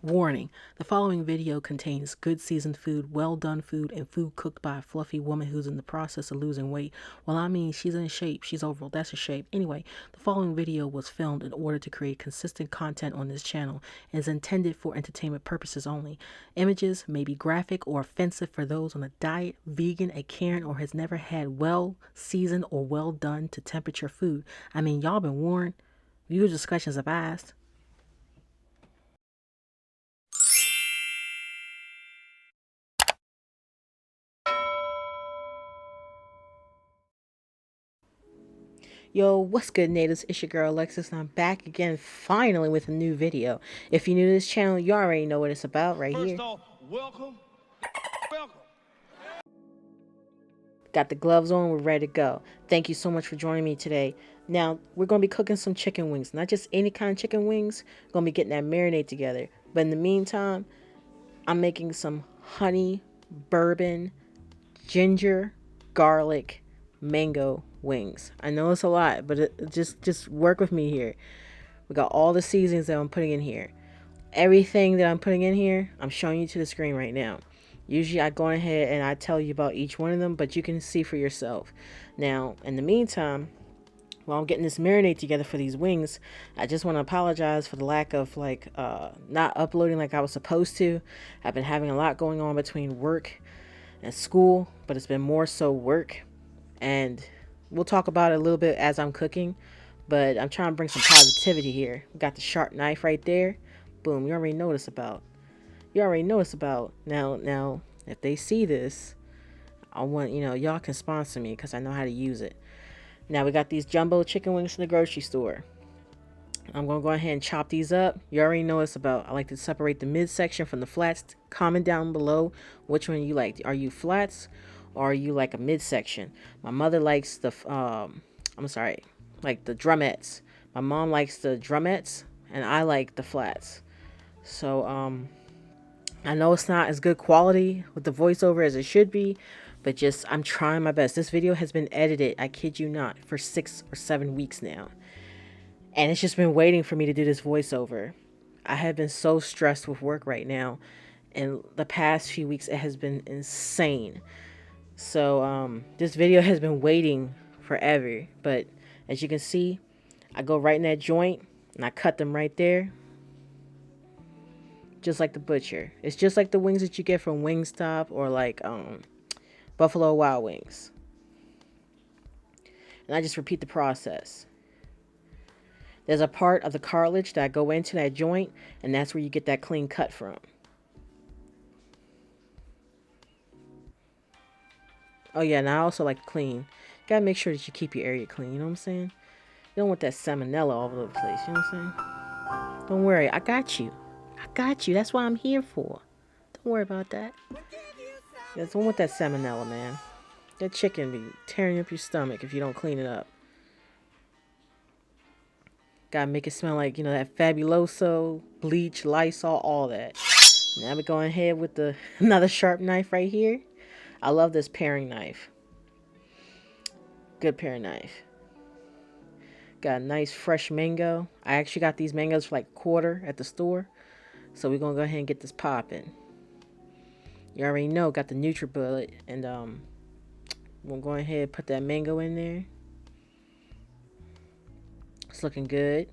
Warning: the following video contains good seasoned food, well done food, and food cooked by a fluffy woman who's in the process of losing weight. Well, I mean, she's in shape. She's overall, that's a shape. Anyway, the following video was filmed in order to create consistent content on this channel and is intended for entertainment purposes only. Images may be graphic or offensive for those on a diet, vegan, a Karen, or has never had well seasoned or well done to temperature food. I mean, y'all been warned. Viewer discussions have asked. Yo, what's good, natives? It's your girl Alexis, and I'm back again finally with a new video. If you're new to this channel, you already know what it's about right here. First off, welcome. Got the gloves on, we're ready to go. Thank you so much for joining me today. Now, we're going to be cooking some chicken wings. Not just any kind of chicken wings. We're going to be getting that marinade together. But in the meantime, I'm making some honey, bourbon, ginger, garlic, mango wings. I know it's a lot, but just work with me here. We got all the seasonings that I'm putting in here. Everything that I'm putting in here, I'm showing you to the screen right now. Usually I go ahead and I tell you about each one of them, but you can see for yourself. Now, in the meantime, while I'm getting this marinade together for these wings, I just want to apologize for the lack of not uploading like I was supposed to. I've been having a lot going on between work and school, but it's been more so work. And we'll talk about it a little bit as I'm cooking, but I'm trying to bring some positivity here. We got the sharp knife right there. Boom, you already know what it's about. Now, if they see this, I want, y'all can sponsor me because I know how to use it. Now, we got these jumbo chicken wings from the grocery store. I'm going to go ahead and chop these up. You already know what it's about. I like to separate the midsection from the flats. Comment down below which one you like. Are you flats or are you like a midsection? My mother likes the, like the drumettes. My mom likes the drumettes and I like the flats. So, I know it's not as good quality with the voiceover as it should be, but just I'm trying my best. This video has been edited, I kid you not, for 6 or 7 weeks now. And it's just been waiting for me to do this voiceover. I have been so stressed with work right now. And the past few weeks, it has been insane. So this video has been waiting forever. But as you can see, I go right in that joint and I cut them right there. Just like the butcher. It's just like the wings that you get from Wingstop or like Buffalo Wild Wings. And I just repeat the process. There's a part of the cartilage that I go into that joint, and that's where you get that clean cut from. Oh yeah, and I also like to clean. You gotta make sure that you keep your area clean, you know what I'm saying? You don't want that salmonella all over the place, you know what I'm saying? Don't worry, I got you. I got you, that's what I'm here for. Don't worry about that. You don't want that salmonella, man. That chicken be tearing up your stomach if you don't clean it up. Gotta make it smell like, that Fabuloso, bleach, Lysol, all that. Now we're going ahead with another sharp knife right here. I love this paring knife. Good paring knife. Got a nice fresh mango. I actually got these mangoes for like $1 at the store. So we're gonna go ahead and get this popping. You already know, got the NutriBullet, and we'll go ahead and put that mango in there. It's looking good.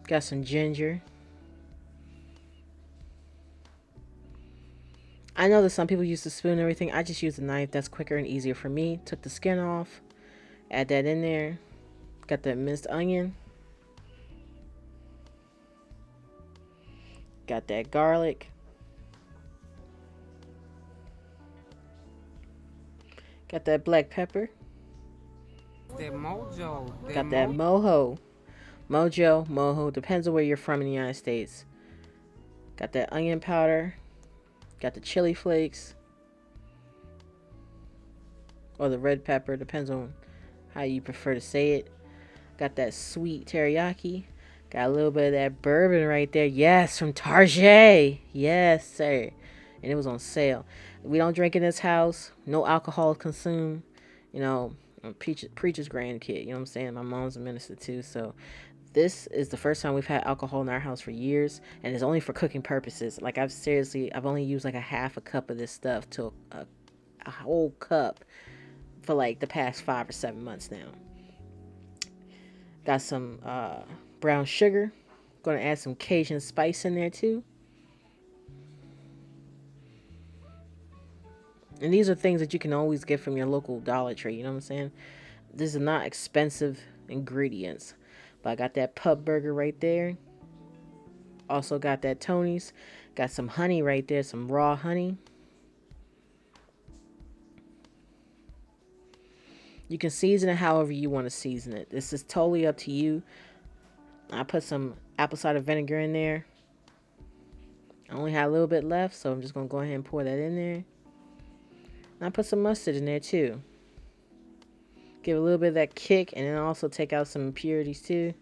Got some ginger. I know that some people use the spoon and everything. I just use the knife. That's quicker and easier for me. Took the skin off. Add that in there. Got that minced onion. Got that garlic. Got that black pepper. Got that mojo. Mojo. Depends on where you're from in the United States. Got that onion powder. Got the chili flakes. Or the red pepper. Depends on how you prefer to say it. Got that sweet teriyaki. Got a little bit of that bourbon right there. Yes, from Target. Yes, sir. And it was on sale. We don't drink in this house. No alcohol consumed. I'm a preacher's grandkid. You know what I'm saying? My mom's a minister too. So This is the first time we've had alcohol in our house for years, and it's only for cooking purposes. Like I've only used like a half a cup of this stuff to a whole cup for like the past 5 or 7 months now. Got some brown sugar. Gonna add some Cajun spice in there too. And these are things that you can always get from your local Dollar Tree. You know what I'm saying? These are not expensive ingredients. But I got that pub burger right there. Also got that Tony's. Got some honey right there, some raw honey. You can season it however you want to season it. This is totally up to you. I put some apple cider vinegar in there. I only had a little bit left, so I'm just going to go ahead and pour that in there. And I put some mustard in there too. Give a little bit of that kick, and then also take out some impurities too.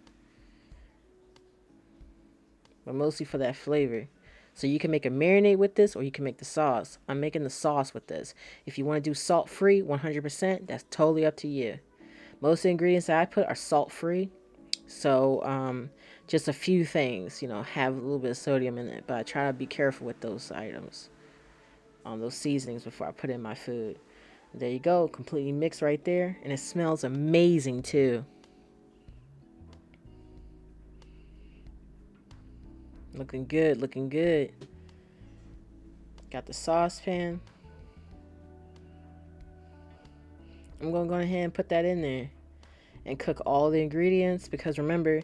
But mostly for that flavor. So you can make a marinade with this, or you can make the sauce. I'm making the sauce with this. If you want to do salt-free, 100%, that's totally up to you. Most of the ingredients that I put are salt-free. So just a few things, have a little bit of sodium in it. But I try to be careful with those items, those seasonings before I put in my food. There you go, completely mixed right there. And it smells amazing too. Looking good, looking good. Got the saucepan. I'm going to go ahead and put that in there and cook all the ingredients, because remember,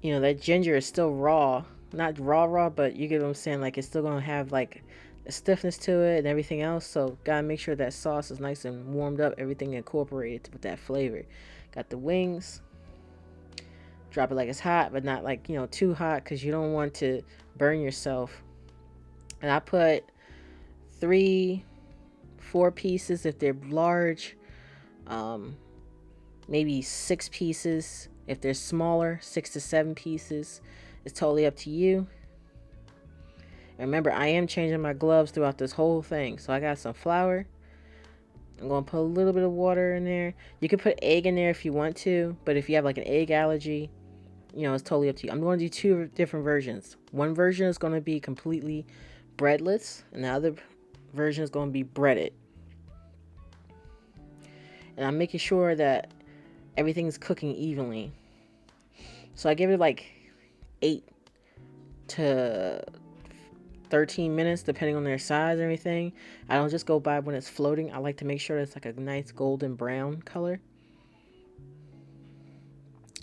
that ginger is still raw. Not raw, but you get what I'm saying? Like, it's still going to have like a stiffness to it and everything else. So, got to make sure that sauce is nice and warmed up, everything incorporated with that flavor. Got the wings. Drop it like it's hot, but not like, too hot, because you don't want to burn yourself. And I put 3, 4 pieces if they're large. Maybe 6 pieces if they're smaller, 6 to 7 pieces. It's totally up to you. And remember, I am changing my gloves throughout this whole thing. So I got some flour. I'm going to put a little bit of water in there. You can put egg in there if you want to, but if you have like an egg allergy, it's totally up to you. I'm going to do 2 different versions. One version is going to be completely breadless, and the other version is going to be breaded. And I'm making sure that everything's cooking evenly. So I give it like 8 to 13 minutes, depending on their size and everything. I don't just go by when it's floating. I like to make sure it's like a nice golden brown color,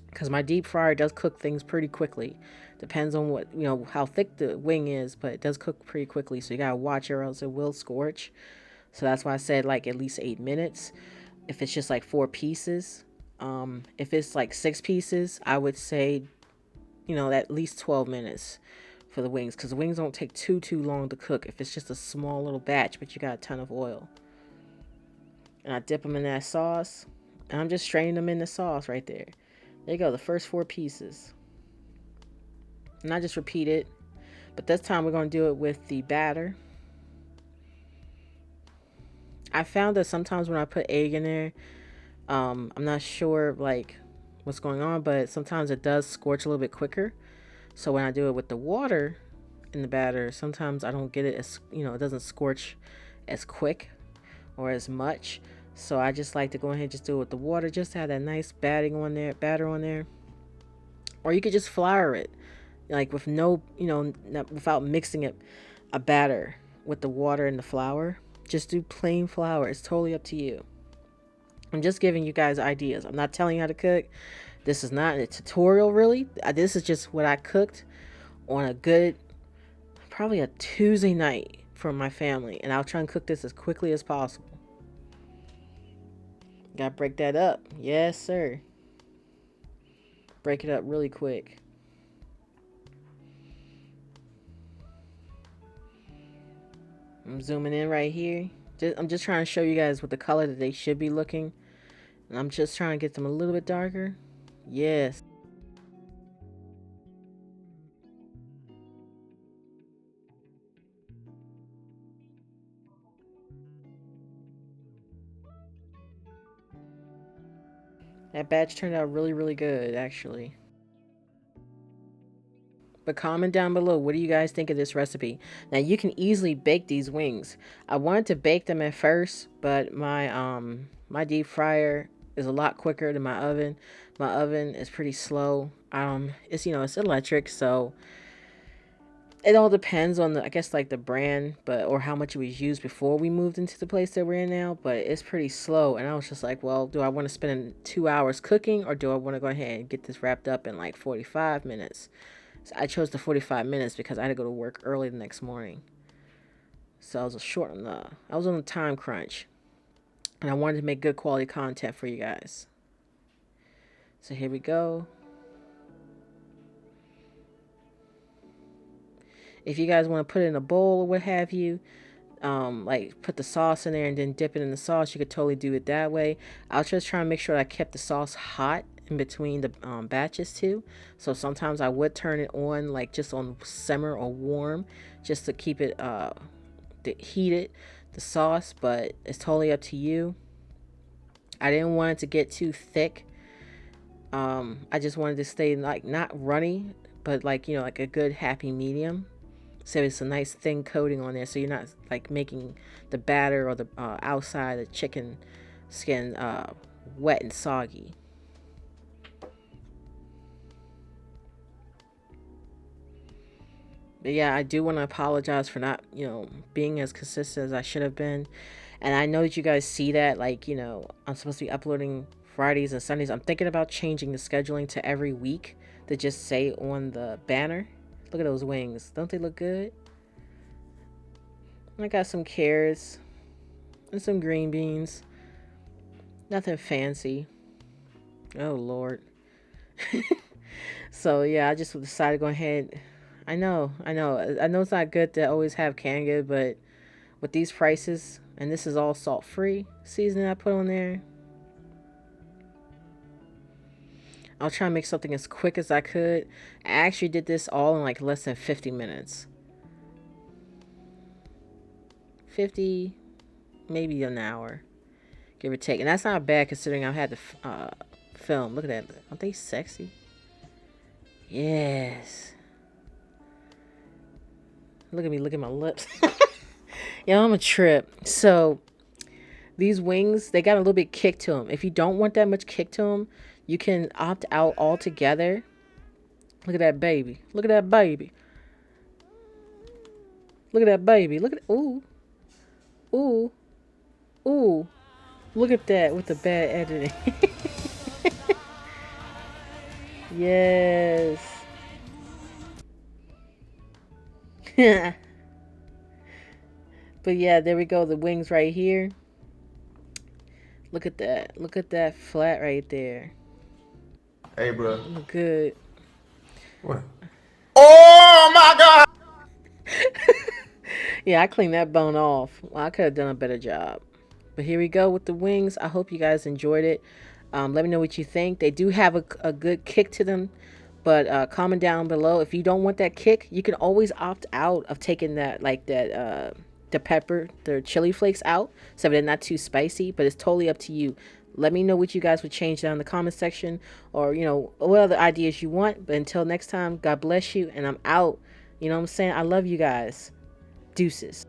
because my deep fryer does cook things pretty quickly. Depends on what, how thick the wing is, but it does cook pretty quickly. So you gotta watch it, or else it will scorch. So that's why I said like at least 8 minutes. If it's just like 4 pieces, if it's like 6 pieces, I would say, at least 12 minutes for the wings, because the wings don't take too long to cook if it's just a small little batch, but you got a ton of oil. And I dip them in that sauce, and I'm just straining them in the sauce right there. There you go, the first 4 pieces. And I just repeat it, but this time we're going to do it with the batter. I found that sometimes when I put egg in there, I'm not sure like what's going on, but sometimes it does scorch a little bit quicker. So when I do it with the water in the batter, sometimes I don't get it as, it doesn't scorch as quick or as much. So I just like to go ahead and just do it with the water, just to have that nice batter on there. Or you could just flour it, like with no, without mixing it, a batter with the water and the flour. Just do plain flour. It's totally up to you. I'm just giving you guys ideas. I'm not telling you how to cook. This is not a tutorial, really. This is just what I cooked on a good, probably a Tuesday night for my family. And I'll try and cook this as quickly as possible. Gotta break that up. Yes, sir. Break it up really quick. I'm zooming in right here. I'm just trying to show you guys what the color that they should be looking. And I'm just trying to get them a little bit darker. Yes. That batch turned out really, really good, actually. But comment down below, what do you guys think of this recipe? Now you can easily bake these wings. I wanted to bake them at first, but my deep fryer is a lot quicker than my oven. My oven is pretty slow. It's it's electric, so it all depends on the, I guess, like the brand, but or how much it was used before we moved into the place that we're in now. But it's pretty slow, and I was just like, well, do I want to spend 2 hours cooking, or do I want to go ahead and get this wrapped up in like 45 minutes? So I chose the 45 minutes because I had to go to work early the next morning. So I was I was on the time crunch, and I wanted to make good quality content for you guys. So here we go. If you guys want to put it in a bowl or what have you, like put the sauce in there and then dip it in the sauce, you could totally do it that way. I was just trying to make sure I kept the sauce hot in between the batches too. So sometimes I would turn it on, like just on simmer or warm, just to keep it heated, the sauce. But it's totally up to you. I didn't want it to get too thick. I just wanted to stay like not runny, but like like a good happy medium. So it's a nice thin coating on there, so you're not like making the batter or the outside of the chicken skin wet and soggy. But yeah, I do want to apologize for not, being as consistent as I should have been. And I know that you guys see that, like, I'm supposed to be uploading Fridays and Sundays. I'm thinking about changing the scheduling to every week to just say on the banner. Look at those wings. Don't they look good? I got some carrots and some green beans. Nothing fancy. Oh, Lord. So, yeah, I just decided to go ahead. I know it's not good to always have canned good, but with these prices, and this is all salt-free seasoning I put on there, I'll try and make something as quick as I could. I actually did this all in like less than 50 minutes. 50, maybe an hour, give or take. And that's not bad considering I had to film. Look at that. Aren't they sexy? Yes. Look at me. Look at my lips. Yeah, I'm a trip. So these wings, they got a little bit kick to them. If you don't want that much kick to them, you can opt out altogether. Look at that baby. Look at that baby. Look at that baby. Look at, ooh. Ooh. Ooh. Look at that with the bad editing. Yes. But yeah, there we go. The wings right here. Look at that. Look at that flat right there. Hey, bro. Look good. What? Oh my God! Yeah, I cleaned that bone off. Well, I could have done a better job. But here we go with the wings. I hope you guys enjoyed it. Let me know what you think. They do have a good kick to them. But comment down below. If you don't want that kick, you can always opt out of taking that, like that, the pepper, the chili flakes out, so they're not too spicy. But it's totally up to you. Let me know what you guys would change down in the comment section, or what other ideas you want. But until next time, God bless you, and I'm out. You know what I'm saying? I love you guys. Deuces.